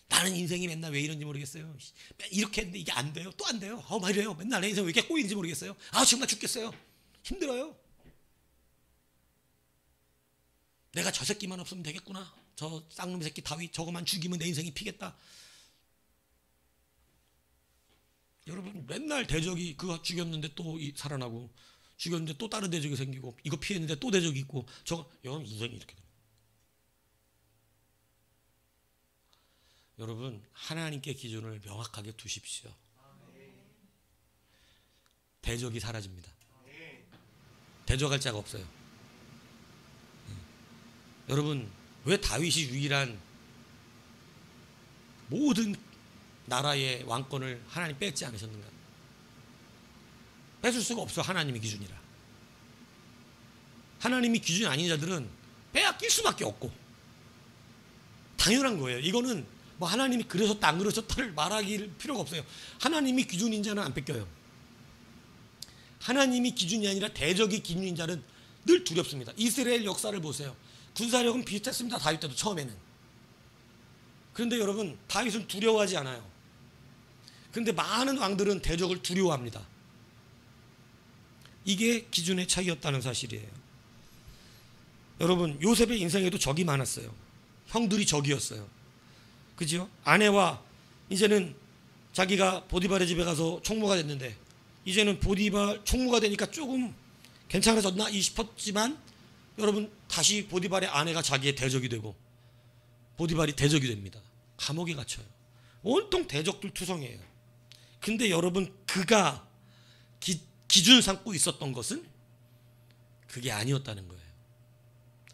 나는 인생이 맨날 왜 이런지 모르겠어요. 이렇게 했는데 이게 안 돼요. 또 안 돼요. 말이래요. 맨날 내 인생 왜 이렇게 꼬이는지 모르겠어요. 정말 죽겠어요. 힘들어요. 내가 저 새끼만 없으면 되겠구나. 저 쌍놈 새끼 다윗 저거만 죽이면 내 인생이 피겠다. 여러분 맨날 대적이 그거 죽였는데 또 살아나고, 죽였는데 또 다른 대적이 생기고, 이거 피했는데 또 대적이 있고, 저거 여러분 인생이 이렇게 됩니다. 여러분 하나님께 기준을 명확하게 두십시오. 대적이 사라집니다. 대적할 자가 없어요. 여러분 왜 다윗이 유일한 모든 나라의 왕권을 하나님 뺏지 않으셨는가? 뺏을 수가 없어. 하나님이 기준이라. 하나님이 기준이 아닌 자들은 빼앗길 수밖에 없고 당연한 거예요. 이거는 뭐 하나님이 그러셨다 안 그러셨다를 말하기 필요가 없어요. 하나님이 기준인 자는 안 뺏겨요. 하나님이 기준이 아니라 대적이 기준인 자는 늘 두렵습니다. 이스라엘 역사를 보세요. 군사력은 비슷했습니다. 다윗 때도 처음에는. 그런데 여러분 다윗은 두려워하지 않아요. 그런데 많은 왕들은 대적을 두려워합니다. 이게 기준의 차이였다는 사실이에요. 여러분 요셉의 인생에도 적이 많았어요. 형들이 적이었어요. 그죠? 아내와 이제는 자기가 보디발의 집에 가서 총무가 됐는데, 이제는 보디발 총무가 되니까 조금 괜찮아졌나 싶었지만, 여러분 다시 보디발의 아내가 자기의 대적이 되고 보디발이 대적이 됩니다. 감옥에 갇혀요. 온통 대적들 투성이에요. 근데 여러분 그가 기준 삼고 있었던 것은 그게 아니었다는 거예요.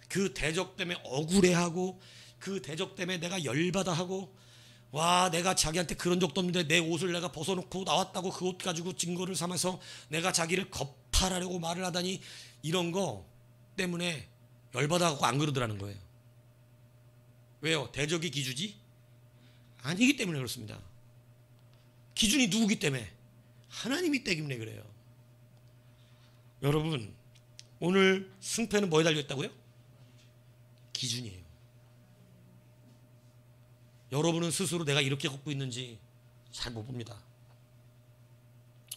그 대적 때문에 억울해하고, 그 대적 때문에 내가 열받아 하고, 와 내가 자기한테 그런 적도 없는데 내 옷을 내가 벗어놓고 나왔다고 그 옷 가지고 증거를 삼아서 내가 자기를 겁탈하려고 말을 하다니, 이런 거 때문에 열받아갖고 안 그러더라는 거예요. 왜요? 대적이 기준이 아니기 때문에 그렇습니다. 기준이 누구기 때문에? 하나님이 때문에 그래요. 여러분 오늘 승패는 뭐에 달려있다고요? 기준이에요. 여러분은 스스로 내가 이렇게 걷고 있는지 잘 못 봅니다.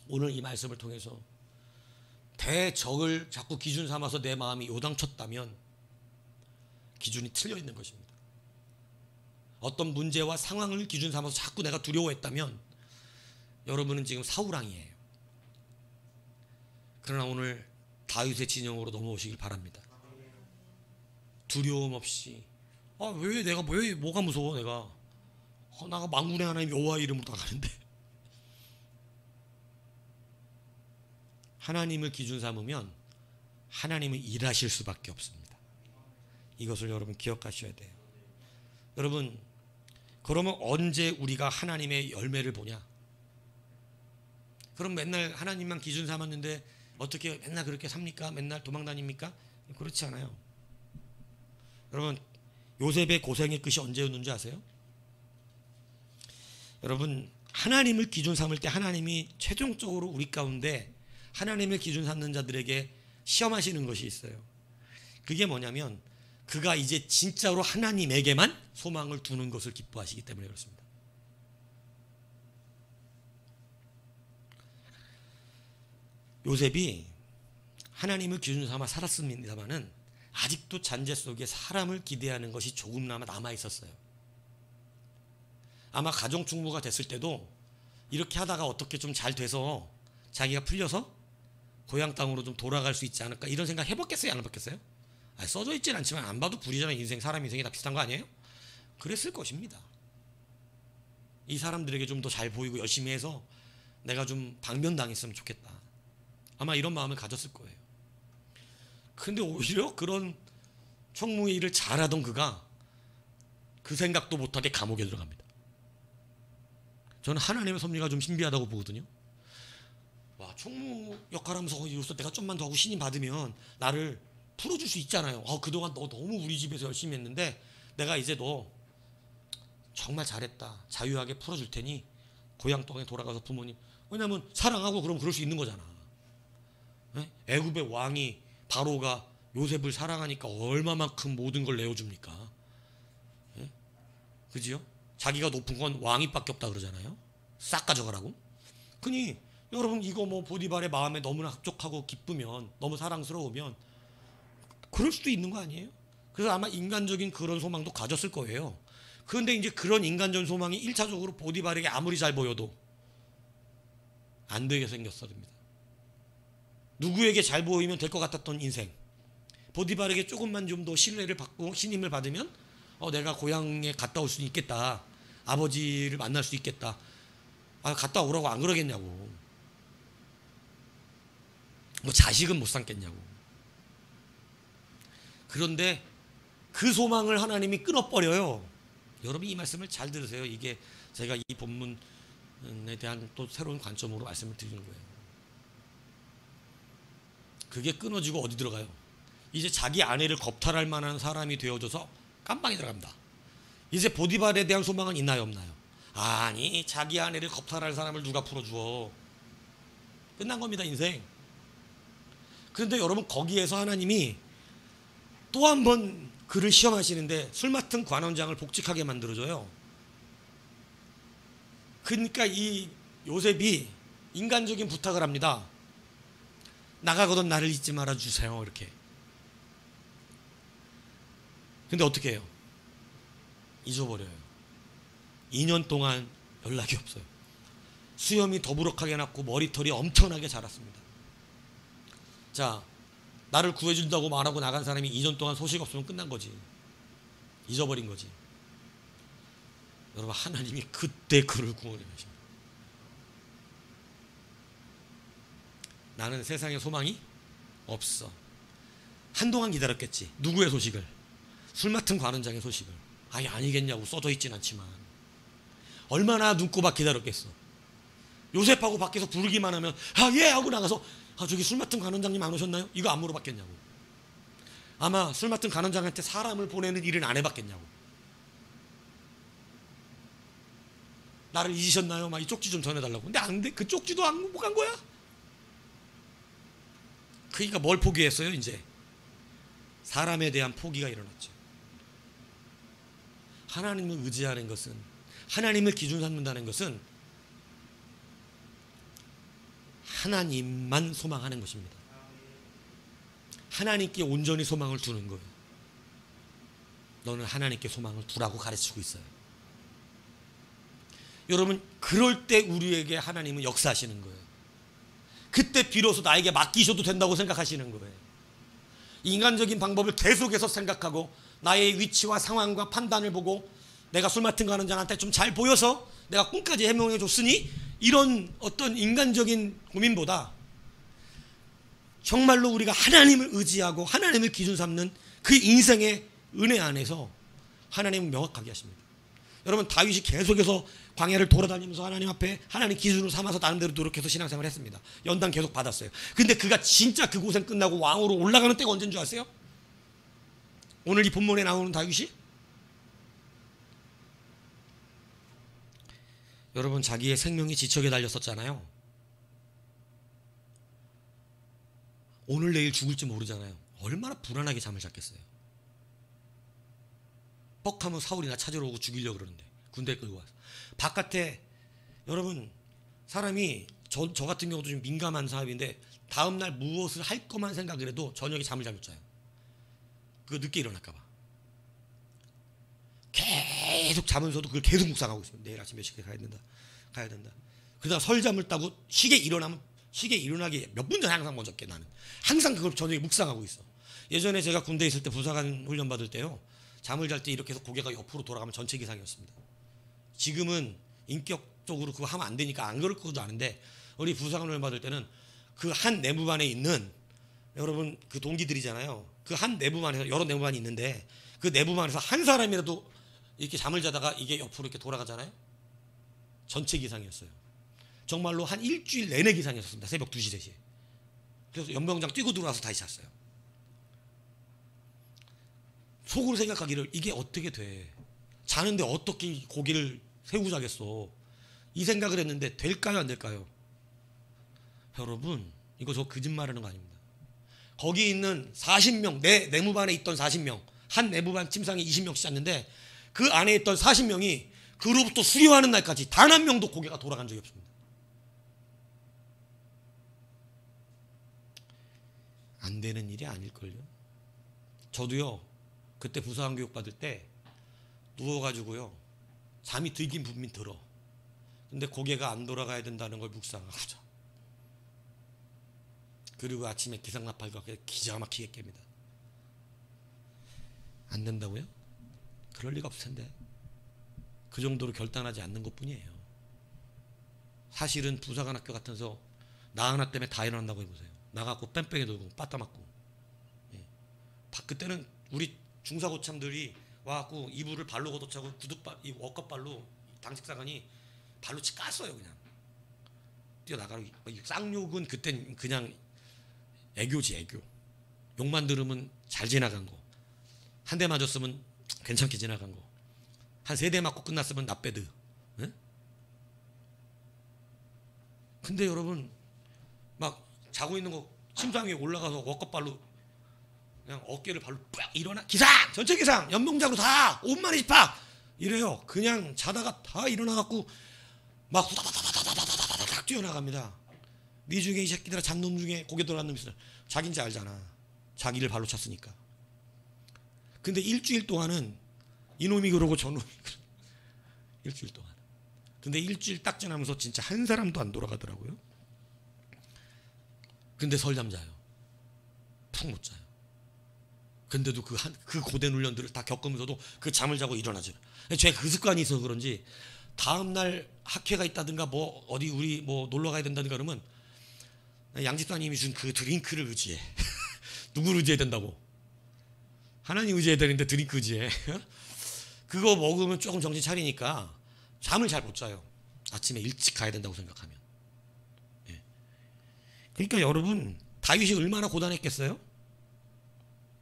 오늘 이 말씀을 통해서 대적을 자꾸 기준 삼아서 내 마음이 요당쳤다면 기준이 틀려 있는 것입니다. 어떤 문제와 상황을 기준 삼아서 자꾸 내가 두려워했다면 여러분은 지금 사울왕이에요. 그러나 오늘 다윗의 진영으로 넘어오시길 바랍니다. 두려움 없이 왜 내가 왜 뭐가 무서워 내가 나가 만군의 하나님 여호와 이름으로 나가는데 하나님을 기준 삼으면 하나님은 일하실 수밖에 없습니다. 이것을 여러분 기억하셔야 돼요. 여러분 그러면 언제 우리가 하나님의 열매를 보냐? 그럼 맨날 하나님만 기준 삼았는데 어떻게 맨날 그렇게 삽니까? 맨날 도망 다닙니까? 그렇지 않아요. 여러분 요셉의 고생의 끝이 언제였는지 아세요? 여러분 하나님을 기준 삼을 때 하나님이 최종적으로 우리 가운데 하나님을 기준 삼는 자들에게 시험하시는 것이 있어요. 그게 뭐냐면 그가 이제 진짜로 하나님에게만 소망을 두는 것을 기뻐하시기 때문에 그렇습니다. 요셉이 하나님을 기준 삼아 살았습니다마는 아직도 잔재 속에 사람을 기대하는 것이 조금나마 남아 있었어요. 아마 가정충무가 됐을 때도 이렇게 하다가 어떻게 좀 잘 돼서 자기가 풀려서 고향 땅으로 좀 돌아갈 수 있지 않을까 이런 생각 해봤겠어요? 안 해봤겠어요? 써져 있진 않지만 안 봐도 불이잖아요. 인생, 사람 인생이 다 비슷한 거 아니에요? 그랬을 것입니다. 이 사람들에게 좀 더 잘 보이고 열심히 해서 내가 좀 방면당했으면 좋겠다. 아마 이런 마음을 가졌을 거예요. 근데 오히려 그런 총무의 일을 잘하던 그가 그 생각도 못하게 감옥에 들어갑니다. 저는 하나님의 섭리가 좀 신비하다고 보거든요. 와, 총무 역할하면서 여기서 내가 좀만 더 하고 신임 받으면 나를 풀어줄 수 있잖아요. 그동안 너 너무 우리 집에서 열심히 했는데 내가 이제 너 정말 잘했다. 자유하게 풀어줄 테니 고향 땅에 돌아가서 부모님, 왜냐면 사랑하고 그럼 그럴 수 있는 거잖아. 애굽의 왕이 바로가 요셉을 사랑하니까 얼마만큼 모든 걸 내어줍니까? 그지요? 자기가 높은 건 왕위밖에 없다 그러잖아요. 싹 가져가라고. 그니 여러분 이거 뭐 보디발의 마음에 너무나 합족하고 기쁘면, 너무 사랑스러우면 그럴 수도 있는 거 아니에요? 그래서 아마 인간적인 그런 소망도 가졌을 거예요. 그런데 이제 그런 인간적인 소망이 1차적으로 보디발에게 아무리 잘 보여도 안 되게 생겼습니다. 누구에게 잘 보이면 될 것 같았던 인생, 보디발에게 조금만 좀 더 신뢰를 받고 신임을 받으면 내가 고향에 갔다 올 수 있겠다, 아버지를 만날 수 있겠다, 갔다 오라고 안 그러겠냐고, 뭐 자식은 못 삼겠냐고. 그런데 그 소망을 하나님이 끊어버려요. 여러분 이 말씀을 잘 들으세요. 이게 제가 이 본문에 대한 또 새로운 관점으로 말씀을 드리는 거예요. 그게 끊어지고 어디 들어가요? 이제 자기 아내를 겁탈할 만한 사람이 되어져서 깜빵에 들어갑니다. 이제 보디발에 대한 소망은 있나요 없나요? 아니, 자기 아내를 겁탈할 사람을 누가 풀어주어. 끝난 겁니다, 인생. 그런데 여러분 거기에서 하나님이 또 한 번 그를 시험하시는데 술 맡은 관원장을 복직하게 만들어줘요. 그러니까 이 요셉이 인간적인 부탁을 합니다. 나가거든 나를 잊지 말아주세요, 이렇게. 근데 어떻게 해요? 잊어버려요. 2년 동안 연락이 없어요. 수염이 더부룩하게 났고 머리털이 엄청나게 자랐습니다. 자, 나를 구해준다고 말하고 나간 사람이 2년 동안 소식 없으면 끝난 거지. 잊어버린 거지. 여러분 하나님이 그때 그를 구원해 주십니다. 나는 세상에 소망이 없어. 한동안 기다렸겠지. 누구의 소식을? 술 맡은 관원장의 소식을. 아니겠냐고, 써져 있진 않지만. 얼마나 눈꼬박 기다렸겠어. 요셉하고 밖에서 부르기만 하면 예 하고 나가서 저기 술 맡은 관원장님 안 오셨나요? 이거 안 물어봤겠냐고. 아마 술 맡은 관원장한테 사람을 보내는 일은 안 해봤겠냐고. 나를 잊으셨나요? 이 쪽지 좀 전해달라고. 근데 안 돼. 그 쪽지도 안 못 간 거야. 그러니까 뭘 포기했어요? 이제 사람에 대한 포기가 일어났죠. 하나님을 의지하는 것은, 하나님을 기준 삼는다는 것은 하나님만 소망하는 것입니다. 하나님께 온전히 소망을 두는 거예요. 너는 하나님께 소망을 두라고 가르치고 있어요. 여러분, 그럴 때 우리에게 하나님은 역사하시는 거예요. 그때 비로소 나에게 맡기셔도 된다고 생각하시는 거예요. 인간적인 방법을 계속해서 생각하고 나의 위치와 상황과 판단을 보고 내가 술 맡은 거 하는 자한테 좀 잘 보여서 내가 꿈까지 해명해 줬으니, 이런 어떤 인간적인 고민보다 정말로 우리가 하나님을 의지하고 하나님을 기준 삼는 그 인생의 은혜 안에서 하나님은 명확하게 하십니다. 여러분, 다윗이 계속해서 광야를 돌아다니면서 하나님 앞에 하나님 기준으로 삼아서 나름대로 노력해서 신앙생활을 했습니다. 연단 계속 받았어요. 근데 그가 진짜 그 고생 끝나고 왕으로 올라가는 때가 언제인 줄 아세요? 오늘 이 본문에 나오는 다윗이, 여러분, 자기의 생명이 지척에 달렸었잖아요. 오늘 내일 죽을지 모르잖아요. 얼마나 불안하게 잠을 잤겠어요. 뻑하면 사울이 나 찾으러 오고 죽이려고 그러는데 군대 끌고 와서 바깥에, 여러분, 사람이 저 같은 경우도 좀 민감한 사람인데 다음날 무엇을 할 것만 생각을 해도 저녁에 잠을 잘 못 자요. 그거 늦게 일어날까 봐. 계속 자면서도 그걸 계속 묵상하고 있어요. 내일 아침 몇 시에 가야 된다. 그러다가 설잠을 따고 시계 일어나기 몇 분 전에 항상 먼저 깨. 나는 항상 그걸 저녁에 묵상하고 있어. 예전에 제가 군대에 있을 때 부사관 훈련 받을 때요, 잠을 잘 때 이렇게 해서 고개가 옆으로 돌아가면 전체 기상이었습니다. 지금은 인격적으로 그거 하면 안 되니까 안 그럴 것도 아는데, 우리 부사관 훈련 받을 때는 그 한 내무반에 있는, 여러분, 그 동기들이잖아요. 그 한 내무반에서 여러 내무반이 있는데 그 내무반에서 한 사람이라도 이렇게 잠을 자다가 이게 옆으로 이렇게 돌아가잖아요. 전체 기상이었어요. 정말로 한 일주일 내내 기상이었습니다. 새벽 2시, 3시에. 그래서 연병장 뛰고 들어와서 다시 잤어요. 속으로 생각하기를, 이게 어떻게 돼? 자는데 어떻게 고기를 세우고 자겠어? 이 생각을 했는데 될까요, 안 될까요? 여러분, 이거 저 거짓말하는 거 아닙니다. 거기 있는 40명, 내 내무반에 있던 40명, 한 내무반 침상에 20명씩 잤는데 그 안에 있던 40명이 그로부터 수료하는 날까지 단 한 명도 고개가 돌아간 적이 없습니다. 안 되는 일이 아닐걸요. 저도요, 그때 부사관 교육 받을 때 누워가지고요, 잠이 들긴 분명 들어. 근데 고개가 안 돌아가야 된다는 걸 묵상하고 자. 그리고 아침에 기상나팔과 기가 막히게 깹니다. 안 된다고요? 그럴 리가 없을 텐데. 그 정도로 결단하지 않는 것뿐이에요. 사실은 부사관 학교 같은 데서 나 하나 때문에 다 일어난다고 해보세요. 나가고 뺑뺑이 돌고 빠따 맞고. 예. 그때는 우리 중사고참들이 와갖고 이불을 발로 걷어차고 이 워커발로 당직사관이 발로 깠어요. 그냥 뛰어나가고. 쌍욕은 그땐 그냥 애교지, 애교. 욕만 들으면 잘 지나간 거, 한 대 맞았으면 괜찮게 지나간 거, 한 3대 맞고 끝났으면 나빼드. 네? 근데 여러분, 막 자고 있는 거 침상 위에 올라가서 워커발로 그냥 어깨를 발로 빡 일어나, 기상! 전체 기상! 연명장으로 다! 5만 20팍! 이래요. 그냥 자다가 다 일어나갖고 막 후다다다다다다다닥 뛰어나갑니다. 미중에 이 새끼들아, 장놈 중에 고개 돌아간 놈이 있어. 자기인지 알잖아. 자기를 발로 찼으니까. 근데 일주일 동안은 이놈이 그러고 저놈이 그러고. 일주일 동안. 근데 일주일 딱 지나면서 진짜 한 사람도 안 돌아가더라고요. 근데 설잠 자요. 푹 못 자요. 근데도 그 고된 훈련들을 다 겪으면서도 그 잠을 자고 일어나죠. 제가 그 습관이 있어서 그런지 다음날 학회가 있다든가 뭐 어디 우리 뭐 놀러 가야 된다든가 그러면 양집사님이 준 그 드링크를 의지해. 누구를 의지해야 된다고? 하나님 의지해야 되는데 드링크 의지해. 그거 먹으면 조금 정신 차리니까 잠을 잘 못 자요. 아침에 일찍 가야 된다고 생각하면. 예. 그러니까 여러분, 다윗이 얼마나 고단했겠어요?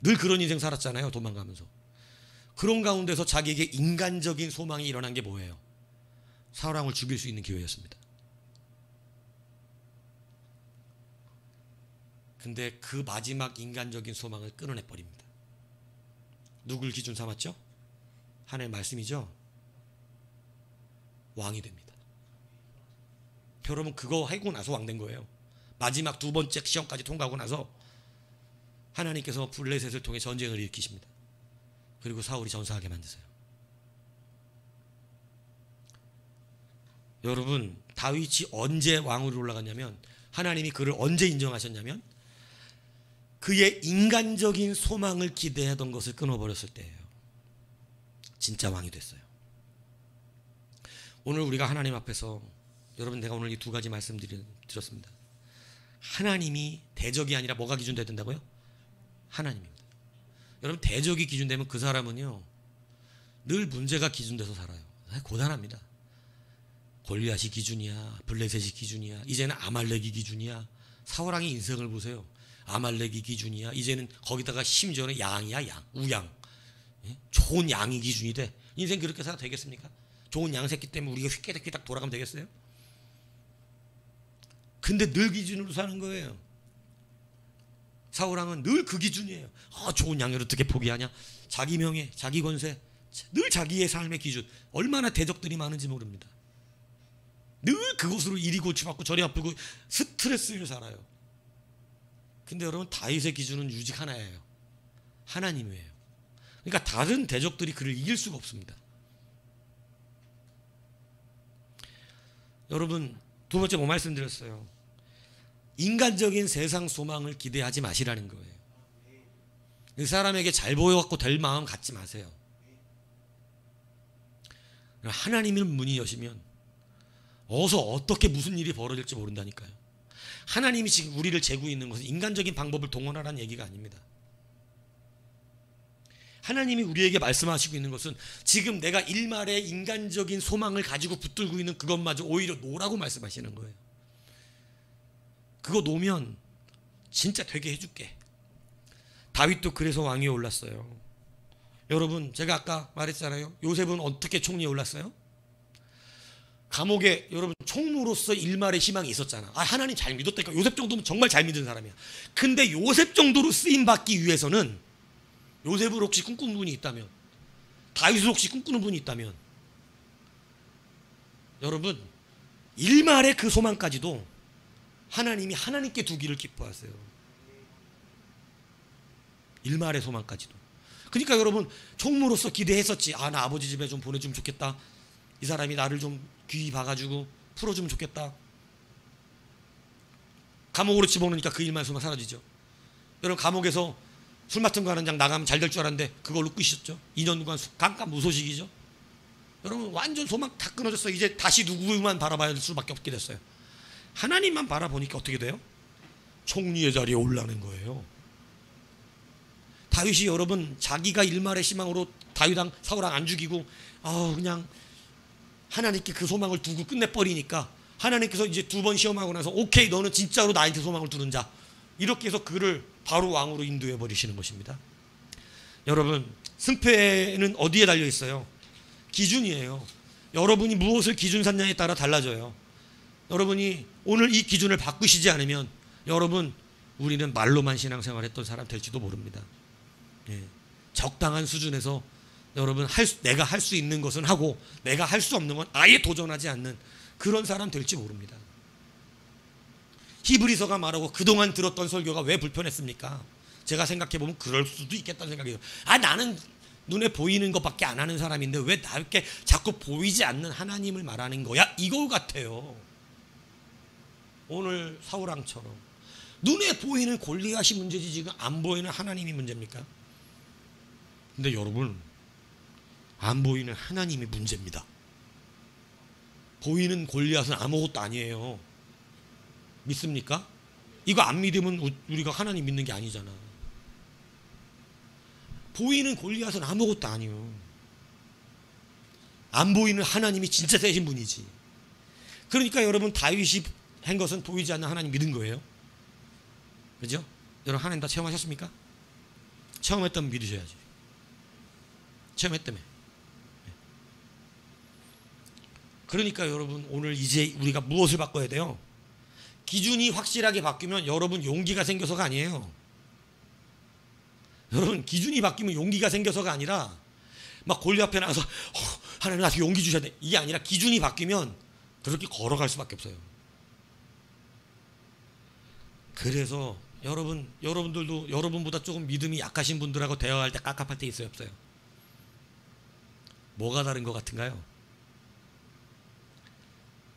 늘 그런 인생 살았잖아요. 도망가면서. 그런 가운데서 자기에게 인간적인 소망이 일어난 게 뭐예요? 사울왕을 죽일 수 있는 기회였습니다. 근데 그 마지막 인간적인 소망을 끊어내버립니다. 누굴 기준 삼았죠? 하나님의 말씀이죠. 왕이 됩니다. 여러분, 그거 하고 나서 왕 된 거예요. 마지막 2번째 시험까지 통과하고 나서 하나님께서 블레셋을 통해 전쟁을 일으키십니다. 그리고 사울이 전사하게 만드세요. 여러분, 다윗이 언제 왕으로 올라갔냐면, 하나님이 그를 언제 인정하셨냐면 그의 인간적인 소망을 기대하던 것을 끊어버렸을 때예요. 진짜 왕이 됐어요. 오늘 우리가 하나님 앞에서, 여러분, 내가 오늘 이 두 가지 말씀드렸습니다. 하나님이 대적이 아니라 뭐가 기준돼야 된다고요? 하나님입니다. 여러분, 대적이 기준되면 그 사람은요 늘 문제가 기준돼서 살아요. 고단합니다. 골리앗이 기준이야, 블레셋이 기준이야, 이제는 아말렉이 기준이야. 사울왕의 인생을 보세요. 아말렉이 기준이야. 이제는 거기다가 심지어는 양이야, 양, 우양. 좋은 양이 기준이 돼. 인생 그렇게 살아도 되겠습니까? 좋은 양 새끼 때문에 우리가 휘깨닥휘깨닥 돌아가면 되겠어요? 근데 늘 기준으로 사는 거예요. 사울왕은 늘 그 기준이에요. 좋은 양을 어떻게 포기하냐? 자기 명예, 자기 권세, 늘 자기의 삶의 기준. 얼마나 대적들이 많은지 모릅니다. 늘 그것으로 이리 고치받고 저리 아프고 스트레스를 살아요. 근데 여러분, 다윗의 기준은 유직 하나예요. 하나님이에요. 그러니까 다른 대적들이 그를 이길 수가 없습니다. 여러분, 두 번째 뭐 말씀드렸어요? 인간적인 세상 소망을 기대하지 마시라는 거예요. 그 사람에게 잘 보여갖고 될 마음 갖지 마세요. 하나님을 문이 여시면 어디서 어떻게 무슨 일이 벌어질지 모른다니까요. 하나님이 지금 우리를 재고 있는 것은 인간적인 방법을 동원하라는 얘기가 아닙니다. 하나님이 우리에게 말씀하시고 있는 것은 지금 내가 일말의 인간적인 소망을 가지고 붙들고 있는 그것마저 오히려 놓으라고 말씀하시는 거예요. 그거 놓으면 진짜 되게 해줄게. 다윗도 그래서 왕위에 올랐어요. 여러분, 제가 아까 말했잖아요. 요셉은 어떻게 총리에 올랐어요? 감옥에, 여러분, 총무로서 일말의 희망이 있었잖아. 하나님 잘 믿었다니까. 요셉 정도면 정말 잘 믿은 사람이야. 근데 요셉 정도로 쓰임받기 위해서는, 요셉을 혹시 꿈꾸는 분이 있다면, 다윗을 혹시 꿈꾸는 분이 있다면, 여러분, 일말의 그 소망까지도 하나님이 하나님께 두기를 기뻐하세요. 일말의 소망까지도. 그러니까 여러분, 총무로서 기대했었지. 나 아버지 집에 좀 보내주면 좋겠다. 이 사람이 나를 좀 귀 봐가지고 풀어주면 좋겠다. 감옥으로 집어넣으니까 그 일만 소망 사라지죠. 여러분, 감옥에서 술 맡은 거 하는 장 나가면 잘 될 줄 알았는데 그걸로 끝이었죠. 2년간 깜깜무소식이죠. 여러분, 완전 소망 다 끊어졌어요. 이제 다시 누구만 바라봐야 될 수밖에 없게 됐어요. 하나님만 바라보니까 어떻게 돼요? 총리의 자리에 올라가는 거예요. 다윗이, 여러분, 자기가 일말의 희망으로 다윗왕, 사울왕 안 죽이고 그냥 하나님께 그 소망을 두고 끝내버리니까 하나님께서 이제 두 번 시험하고 나서 오케이, 너는 진짜로 나한테 소망을 두는 자, 이렇게 해서 그를 바로 왕으로 인도해 버리시는 것입니다. 여러분, 승패는 어디에 달려 있어요? 기준이에요. 여러분이 무엇을 기준 삼냐에 따라 달라져요. 여러분이 오늘 이 기준을 바꾸시지 않으면 여러분, 우리는 말로만 신앙생활 했던 사람 될지도 모릅니다. 적당한 수준에서 여러분, 내가 할 수 있는 것은 하고 내가 할 수 없는 건 아예 도전하지 않는 그런 사람 될지 모릅니다. 히브리서가 말하고 그동안 들었던 설교가 왜 불편했습니까? 제가 생각해보면 그럴 수도 있겠다는 생각이에요. 나는 눈에 보이는 것밖에 안 하는 사람인데 왜 나에게 자꾸 보이지 않는 하나님을 말하는 거야? 이거 같아요. 오늘 사울왕처럼 눈에 보이는 골리앗이 문제지 지금 안 보이는 하나님이 문제입니까? 근데 여러분, 안 보이는 하나님이 문제입니다. 보이는 골리앗은 아무것도 아니에요. 믿습니까? 이거 안 믿으면 우리가 하나님 믿는 게 아니잖아. 보이는 골리앗은 아무것도 아니에요. 안 보이는 하나님이 진짜 세신 분이지. 그러니까 여러분, 다윗이 한 것은 보이지 않는 하나님 믿은 거예요. 그죠? 여러분, 하나님 다 체험하셨습니까? 체험했다면 믿으셔야지. 체험했다며. 그러니까 여러분, 오늘 이제 우리가 무엇을 바꿔야 돼요? 기준이 확실하게 바뀌면 여러분, 용기가 생겨서가 아니에요. 여러분, 기준이 바뀌면 용기가 생겨서가 아니라 막 골리앗 앞에 나가서 하나님 나한테 용기 주셔야 돼, 이게 아니라 기준이 바뀌면 그렇게 걸어갈 수밖에 없어요. 그래서 여러분들도 여러분보다 조금 믿음이 약하신 분들하고 대화할 때 깝깝할 때 있어요, 없어요? 뭐가 다른 것 같은가요?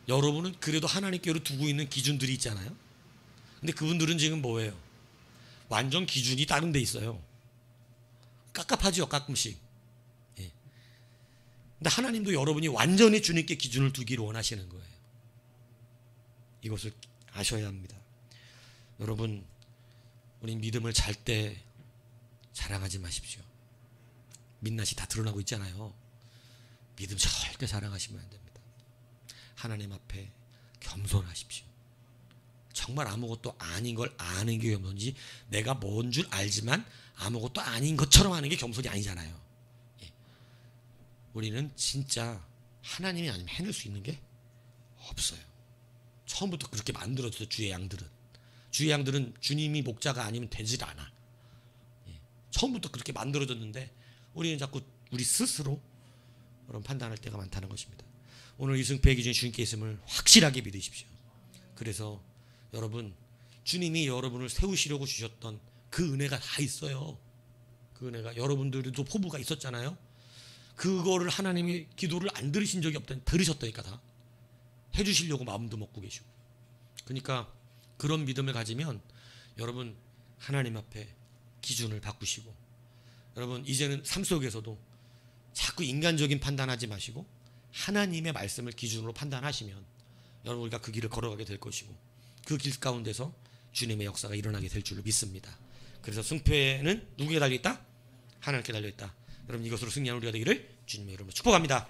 여러분은 그래도 하나님께로 두고 있는 기준들이 있잖아요. 근데 그분들은 지금 뭐예요? 완전 기준이 다른 데 있어요. 깝깝하죠, 가끔씩. 예. 근데 하나님도 여러분이 완전히 주님께 기준을 두기를 원하시는 거예요. 이것을 아셔야 합니다. 여러분, 우리 믿음을 절대 자랑하지 마십시오. 민낯이 다 드러나고 있잖아요. 믿음 절대 자랑하시면 안 됩니다. 하나님 앞에 겸손하십시오. 정말 아무것도 아닌 걸 아는 게 겸손이지, 내가 뭔 줄 알지만 아무것도 아닌 것처럼 하는 게 겸손이 아니잖아요. 예. 우리는 진짜 하나님이 아니면 해낼 수 있는 게 없어요. 처음부터 그렇게 만들어졌어요. 주의 양들은 주님이 목자가 아니면 되질 않아. 예. 처음부터 그렇게 만들어졌는데 우리는 자꾸 우리 스스로 그런 판단할 때가 많다는 것입니다. 오늘 이승패의 기준이 주님께 있음을 확실하게 믿으십시오. 그래서 여러분, 주님이 여러분을 세우시려고 주셨던 그 은혜가 다 있어요. 그 은혜가, 여러분들도 포부가 있었잖아요. 그거를 하나님이 기도를 안 들으신 적이 없다니, 들으셨다니까. 다 해주시려고 마음도 먹고 계시고. 그러니까 그런 믿음을 가지면 여러분, 하나님 앞에 기준을 바꾸시고, 여러분 이제는 삶 속에서도 자꾸 인간적인 판단하지 마시고 하나님의 말씀을 기준으로 판단하시면 여러분, 우리가 그 길을 걸어가게 될 것이고, 그 길 가운데서 주님의 역사가 일어나게 될 줄로 믿습니다. 그래서 승패는 누구에게 달려있다? 하나님께 달려있다. 여러분, 이것으로 승리하는 우리가 되기를 주님의 이름으로 축복합니다.